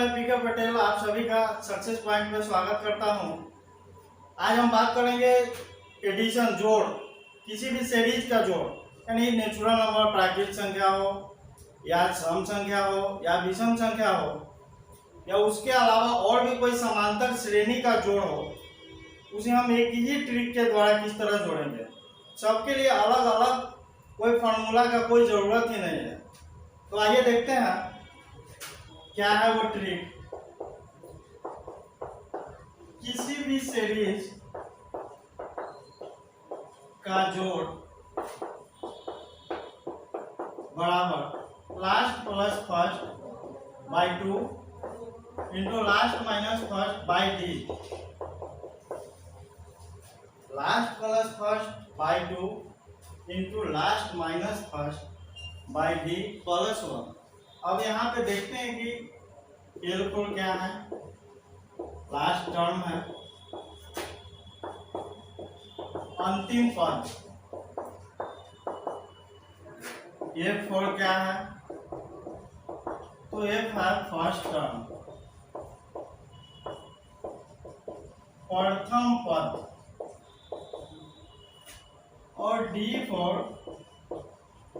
मैं पीके पटेल आप सभी का सक्सेस पॉइंट में स्वागत करता हूं। आज हम बात करेंगे एडिशन, जोड़, किसी भी सीरीज का जोड़, यानी नेचुरल नंबर, प्राकृतिक संख्या हो या सम संख्या हो या विषम संख्या हो या उसके अलावा और भी कोई समांतर श्रेणी का जोड़ हो, उसे हम एक ही ट्रिक के द्वारा किस तरह जोड़ेंगे। सबके लिए अलग अलग कोई फॉर्मूला का कोई ज़रूरत ही नहीं है। तो आइए देखते हैं क्या है वो ट्रिक। किसी भी सीरीज का जोड़ बराबर last plus first by 2 into last minus first by D. Last plus first by 2 into last minus first by D plus 1। अब यहाँ पे देखते हैं कि L4 क्या है, लास्ट टर्म है, अंतिम पद। F4 क्या है, तो F है फर्स्ट टर्म, प्रथम पद, और D4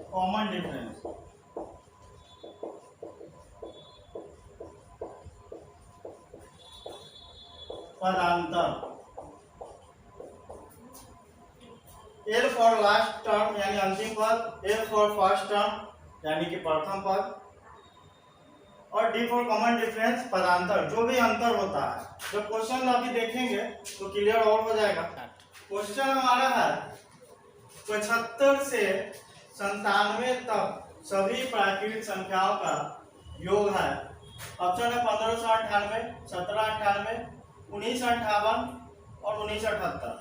कॉमन डिफरेंस। पदांतर L फॉर लास्ट टर्म यानी अंतिम पद, L फॉर फर्स्ट टर्म यानी कि प्रथम पद, और D फॉर कॉमन डिफरेंस पदांतर, जो भी अंतर होता है। जब क्वेश्चन अभी देखेंगे तो क्लियर और हो जाएगा। क्वेश्चन हमारा है 75 से 97 तक सभी प्राकृतिक संख्याओं का योग है। ऑप्शन है 1598, 1798, 1958 और 1978।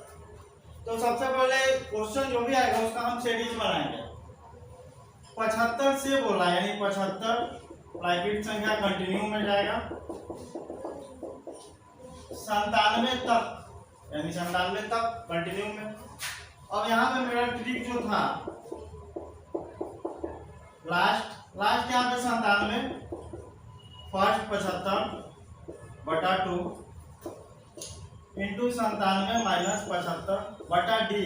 तो सबसे पहले क्वेश्चन जो भी आएगा उसका हम सीरीज बनाएंगे। 75 से बोला यानी 75 प्राकृतिक संख्या कंटिन्यू में जाएगा, 97 तक यानी 97 तक कंटिन्यू में। अब यहाँ पे मेरा ट्रिक जो था लास्ट यहाँ पे 97, फर्स्ट 75 बटा 2 इंटू 97 माइनस 75 बटा डी।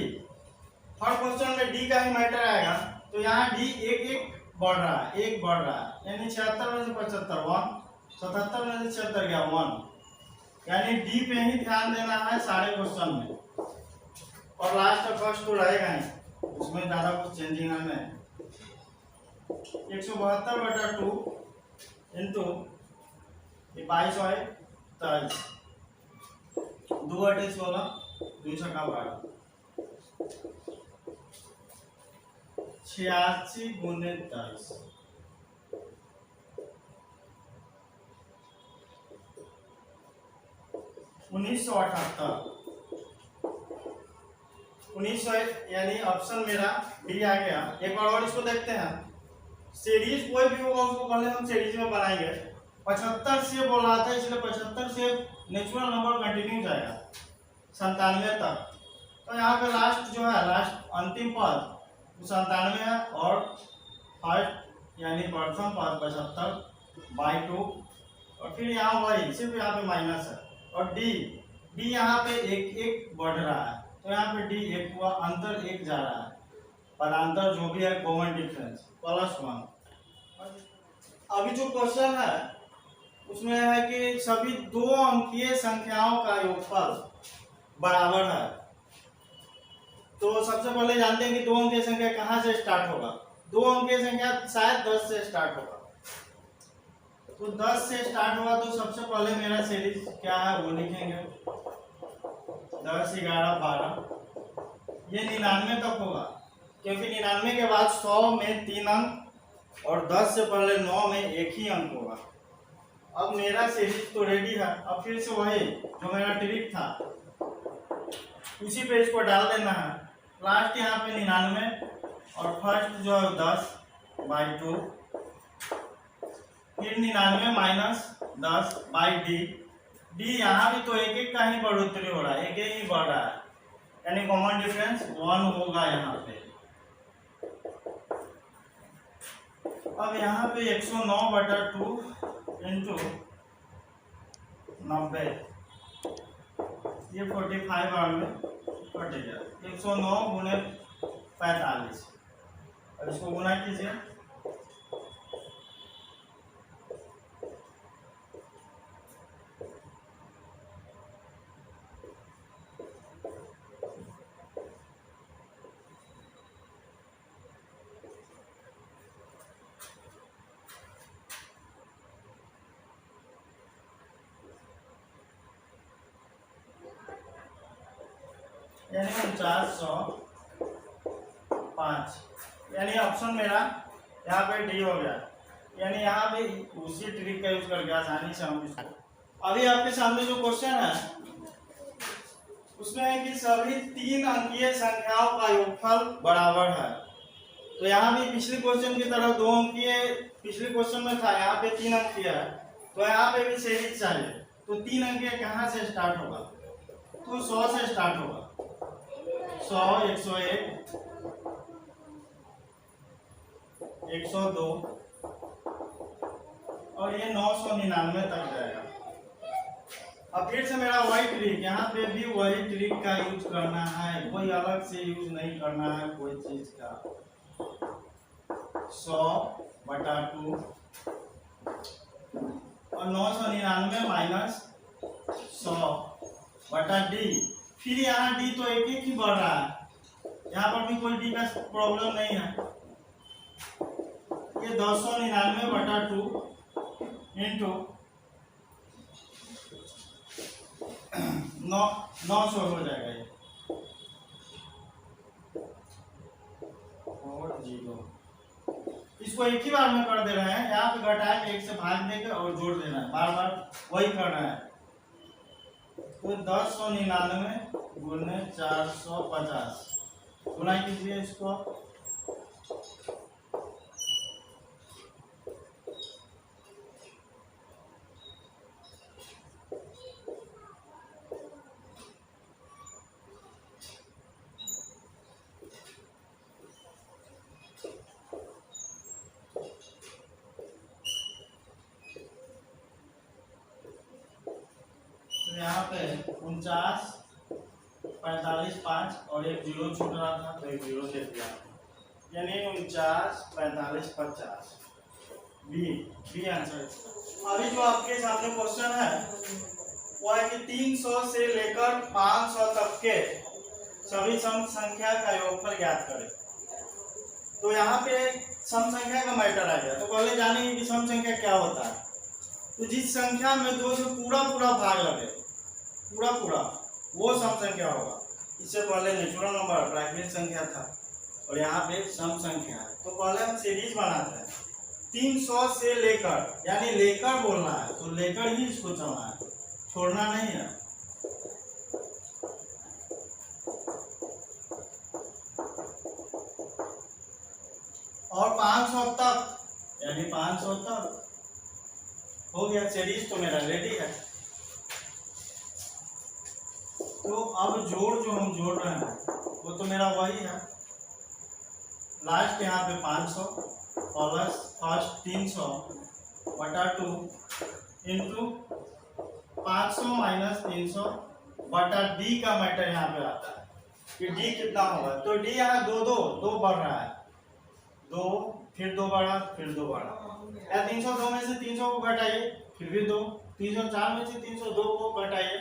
हर क्वेश्चन में डी का ही मैटर आएगा, तो यहाँ डी एक बढ़ रहा है, एक बढ़ रहा है, यानी 76 में से 75 1, 77 में से 76 गया 1, यानी डी पे ही ध्यान देना है सारे क्वेश्चन में। और लास्ट और फर्स्ट तो रहेगा ही, उसमें ज़्यादा कुछ चेंजिंग नहीं है। 172 बटा 2 इंटू 22 है 23, 2 अटे 16, 2 छक्का 12, 86 गुने 23। उन्नीस सौ यानी ऑप्शन मेरा डी आ गया। एक बार और इसको देखते हैं। सीरीज कोई भी होगा उसको पहले हम सीरीज में बनाएंगे। 75 से बोल रहा था, इसलिए 75 से नेचुरल नंबर कंटिन्यू जाएगा 97 तक। तो यहाँ पे लास्ट जो है, लास्ट अंतिम पद वो 97 है, और फर्स्ट यानी प्रथम पद 75 बाई 2, और फिर यहाँ वही सिर्फ यहाँ पे माइनस है, और डी यहाँ पे एक बढ़ रहा है, तो यहाँ पे डी एक हुआ, अंतर एक जा रहा है, पदांतर जो भी है कॉमन डिफरेंस प्लस 1। अभी जो क्वेश्चन है उसमें है कि सभी 2 अंकीय संख्याओं का योगफल बराबर है। तो सबसे पहले जानते हैं कि 2 अंकीय संख्या कहाँ से स्टार्ट होगा। 2 अंकीय संख्या शायद 10 से स्टार्ट होगा, तो 10 से स्टार्ट होगा। तो सबसे पहले मेरा सीरीज क्या है वो लिखेंगे, 10, 11, 12, ये 99 तक होगा, क्योंकि 99 के बाद 100 में 3 अंक और 10 से पहले 9 में एक ही अंक होगा। अब मेरा सीरीज तो रेडी है। अब फिर से वही जो मेरा ट्रिक था उसी पे इसको डाल देना है। लास्ट यहाँ पे 99 और फर्स्ट जो है 10 बाई 2, फिर 99 माइनस 10 बाई डी यहाँ भी तो एक का ही बढ़ोतरी हो रहा है, एक ही बढ़ रहा है, यानी कॉमन डिफरेंस 1 होगा यहाँ पे। अब यहाँ पे 109/2 इंटू 90, ये 45 आर में कटेगा। 109 गुने 45, अब इसको गुना कीजिए। यानी 4905, यानी ऑप्शन मेरा यहाँ पे डी हो गया। यानी यहाँ पे उसी ट्रिक का यूज करके आसानी से हम इसको। अभी आपके सामने जो क्वेश्चन है उसमें है कि सभी 3 अंकीय संख्याओं का योगफल बराबर है। तो यहाँ भी पिछले क्वेश्चन की तरह 2 अंकीय पिछले क्वेश्चन में था, यहाँ पे 3 अंकीय है, तो यहाँ पे भी सीरीज चाहिए। तो 3 अंकीय कहाँ से स्टार्ट होगा? तो 100 से स्टार्ट होगा। 100, 101, 102 और ये 999 तक जाएगा। अब फिर से मेरा वही ट्रिक, यहाँ पे भी वही ट्रिक का यूज करना है, कोई अलग से यूज नहीं करना है कोई चीज का। 100/2 और 999 माइनस 100/d। फिर यहाँ डी तो एक ही बढ़ रहा है, यहाँ पर भी कोई डी का प्रॉब्लम नहीं है। ये 299/2 इंटू 900 हो जाएगा ये 40। इसको एक ही बार में कर दे रहे हैं, यहाँ पे घटाए 1 से भाग देकर और जोड़ देना है, बार बार वही कर रहे हैं। तो 1099 गुने 450 गुना कीजिए इसको। यहाँ पे 49, 45, 5 और एक जीरो छूट रहा था तो एक जीरो दे दिया, यानी 49, 45, 50 बी आंसर। अभी जो आपके सामने क्वेश्चन है वो है कि 300 से लेकर 500 तक के सभी सम संख्या का योगफल ज्ञात करें। तो यहाँ पे सम संख्या का मैटर आ गया। तो पहले जानेंगे कि सम संख्या क्या होता है। तो जिस संख्या में 2 से पूरा भाग लगे, पूरा वो सम संख्या होगा। इससे पहले नेचुरल नंबर प्राइमरी संख्या था और यहाँ पे सम संख्या है। तो पहले हम सीरीज बनाते हैं 300 से लेकर, यानी लेकर बोलना है तो लेकर ही इसको चलना है, छोड़ना नहीं है। और 500 तक, यानी 500 तक हो गया। सीरीज तो मेरा रेडी है। तो अब जो हम जोड़ रहे हैं वो तो मेरा वही है। लास्ट यहाँ पे 500 plus first 300/2 into 500 minus 300/d का मैटर यहाँ पे आता है कि d कितना होगा। तो d यहाँ दो बढ़ रहा है, 2 फिर 2 बढ़ा फिर 2 बढ़ा। या 302 में से 300 को घटाइए फिर भी 2, 304 में से 302 को घटाइए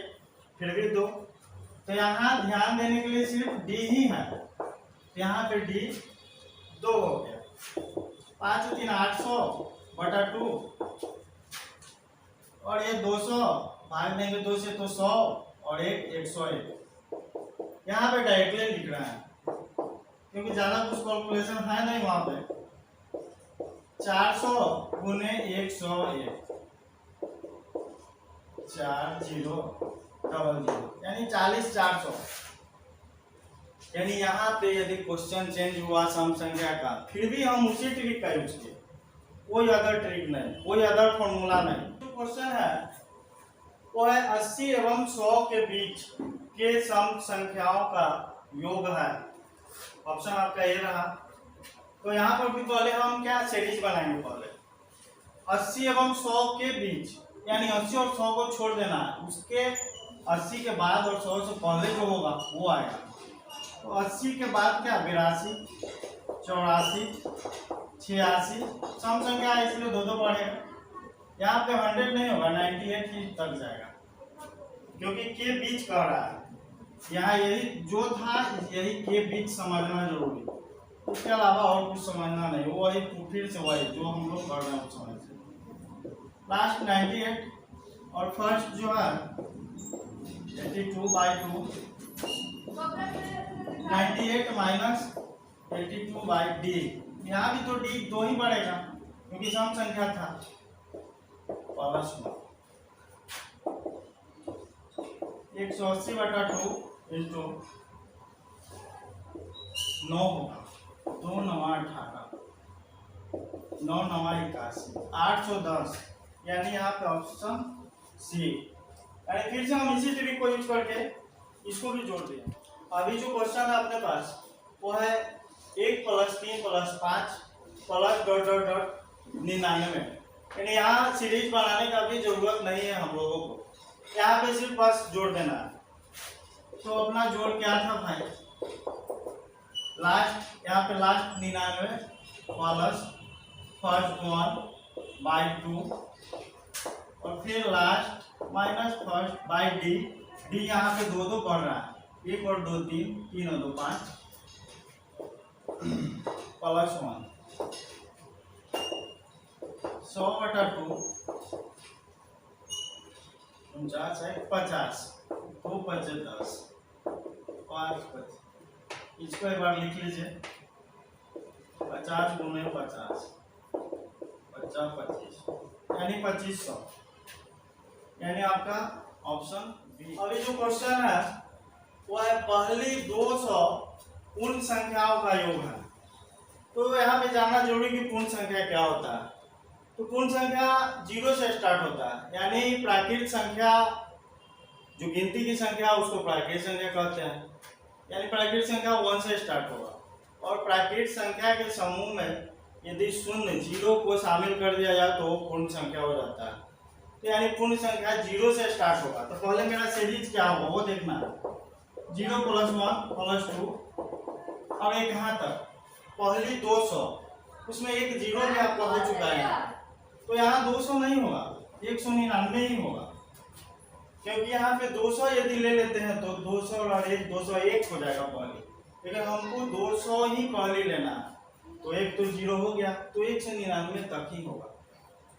फिर भी 2। तो यहाँ ध्यान देने के लिए सिर्फ डी ही है, यहाँ पे डी 2 हो गया। 5 3 800/2 और ये 200 भाग देंगे 2 से तो 100 और एक 101। यहाँ पे डायरेक्टली लिख रहे हैं क्योंकि ज्यादा कुछ कैलकुलेशन है नहीं वहां पे। 400 गुने 101 4000 यानी 40,400। यानी यहाँ पे यदि क्वेश्चन चेंज हुआ सम संख्या का, फिर भी हम उसी ट्रिक का यूज किए, कोई अदर ट्रिक नहीं, कोई अदर फॉर्मूला नहीं। जो क्वेश्चन है वो है 80 एवं 100 के बीच के सम संख्याओं का योग है। ऑप्शन आपका ये रहा। तो यहाँ पर भी पहले हम क्या सीरीज बनाएंगे, पहले 80 एवं 100 के बीच यानी 80 और 100 को छोड़ देना है, उसके 80 के बाद और 100 से पहले जो होगा वो आएगा। तो 80 के बाद क्या 82, 84, 86 सम संख्या है इसलिए दो बढ़ेगा। यहाँ पे 100 नहीं होगा, 98 ही तक जाएगा क्योंकि के बीच कह रहा है। यहाँ यही जो था, यही के बीच समझना जरूरी, उसके अलावा और कुछ समझना नहीं। वही फिर से वही जो हम लोग कर रहे हैं उस समय से। लास्ट 98 और फर्स्ट जो है 82/2, 98 माइनस 82/d। यहाँ भी तो d 2 ही बढ़ेगा क्योंकि सम संख्या था। प्लस 180/2 इंटू 9 होगा, 2 9 18, 9 9 81, 810, यानी यहाँ पे ऑप्शन सी। यानी फिर से हम इसी ट्रिक को यूज करके इसको भी जोड़ दें। अभी जो क्वेश्चन है अपने पास वो है 1 + 3 + 5 प्लस डॉट डॉट डॉट 99। यानी यहाँ सीरीज बनाने का भी जरूरत नहीं है हम लोगों को, यहाँ पे सिर्फ बस जोड़ देना है। तो अपना जोड़ क्या था भाई, लास्ट यहाँ पे लास्ट 99 प्लस फर्स्ट 1/2 और फिर last minus first by D. D यहाँ पे 2 2 बढ़ रहा है, 1 और 2 3, 3 और 2 5 प्लस 1 100/2 49 है 50, 2 5 10, 5 5। इसको एक बार लिख लीजिए, 50 गुने 50, 50 25, यानी 2500, यानी आपका ऑप्शन बी। अभी जो क्वेश्चन है वो है पहली 200 पूर्ण संख्याओं का योग है। तो यहाँ पे जानना जरूरी कि पूर्ण संख्या क्या होता है। तो पूर्ण संख्या 0 से स्टार्ट होता है, यानी प्राकृत संख्या जो गिनती की संख्या उसको प्राकृत संख्या कहते हैं। यानी प्राकृत संख्या 1 से स्टार्ट होगा और प्राकृत संख्या के समूह में यदि 0 0 को शामिल कर दिया जाए तो पूर्ण संख्या हो जाता है। तो यानी पूर्ण संख्या 0 से स्टार्ट होगा। तो पहले मेरा सीरीज क्या होगा वो देखना है, 0 + 1 + 2 और एक यहाँ तक पहली 200, उसमें एक 0 भी आपका हो चुका है। तो यहाँ 200 नहीं होगा, 199 ही होगा, क्योंकि यहाँ पे 200 यदि ले लेते हैं तो 200 और 1 201 हो जाएगा पहले, लेकिन हमको 200 ही पहले लेना है। तो एक तो 0 हो गया, तो 199 तक ही होगा।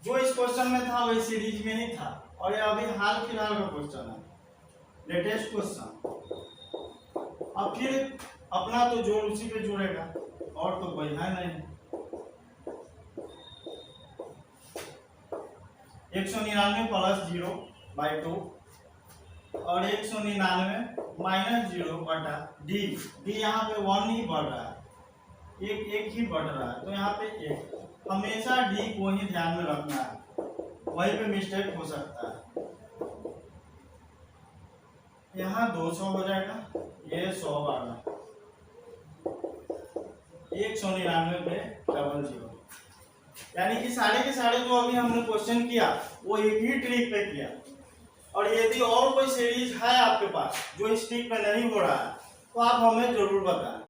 जो इस क्वेश्चन में था वही सीरीज में नहीं था, और ये अभी हाल फिलहाल का क्वेश्चन है, लेटेस्ट क्वेश्चन। अब फिर अपना तो जोड़ उसी पे जोड़ेगा, और तो कोई है नहीं। 199 + 0/2 और 199 माइनस 0/d। डी यहाँ पे 1 ही बढ़ रहा है, एक ही बढ़ रहा है, तो यहाँ पे 1। हमेशा डी को ही ध्यान में रखना है, वहीं पे मिस्टेक हो सकता है। यहाँ 200 हो जाएगा, ये 100 बढ़ना, 199 पे 00। यानी कि सारे के सारे जो अभी हमने क्वेश्चन किया वो एक ही ट्रिक पे किया। और यदि और कोई सीरीज है आपके पास जो इस ट्रिक पे नहीं हो रहा है तो आप हमें जरूर बताएं।